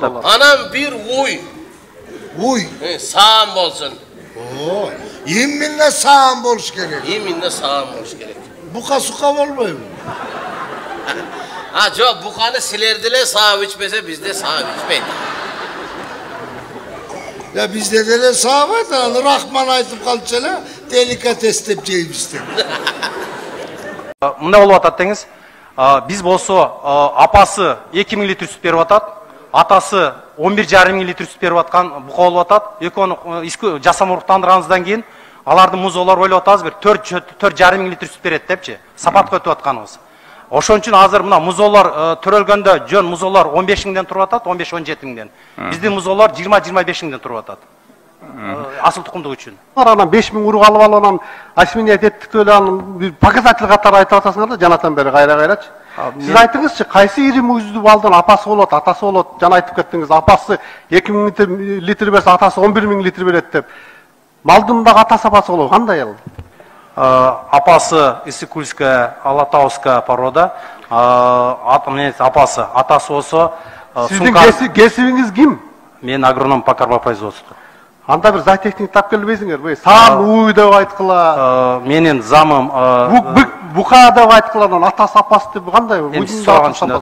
Anam bir uy. Uy. Sağım olsun. Oo. Yeminle sağım boluş gerek. Yeminle sağım boluş gerek. Buka suka olmuyor mu? Ha yok bukani silerdiler sağ içmese bizde sağ içmeyin. Ya bizde de sağ var da Rahman aytıp kalçala delikates dep jeyibizdi. Мындай болуп атат деңиз. Биз болсо апасы 2000 литр сүт берип атат, атасы 11,5 литр сүт берип аткан бука болуп атат. Экөөнү жасама уруктандырганыбыздан кийин алардын музоолор ойлоп атабыз бир 4,5 литр сүт берет депчи. Сапатка өтүп атканыбыз. Ошон үчүн азыр мына музоолор төрөлгөндө жөн музоолор 15 миңден туруп атат, 15-17 миңден. Биздин музоолор 20-25 миңден туруп атат. Асыл тукумдук үчүн. Анан 5 миң урук алып анан осменять эттик эле анын показатель катары айтып атасыңар да жанатан бери кайра-кайрачы. Сиз айтыңызчы, кайсы ири мүйүздүү балдын апасы болот, атасы болот? Жана айтып кеттиңиз, апасы 2000 литр берсе, атасы 11 миң литр берет деп. Малдын дагы атасы апасы болот, кандай ал? Апасы Иссык-Кульская, Алатауская порода. Апасы, атасы болсо Сиздин кесибиңиз ким? Мен агроном по карбопроизводству. Анда бир зоотехник тап келбейсиңерби? Саам уй деп айткыла. Менин замым бука деп айткыла, атасы апасы деп кандай? Мен сураган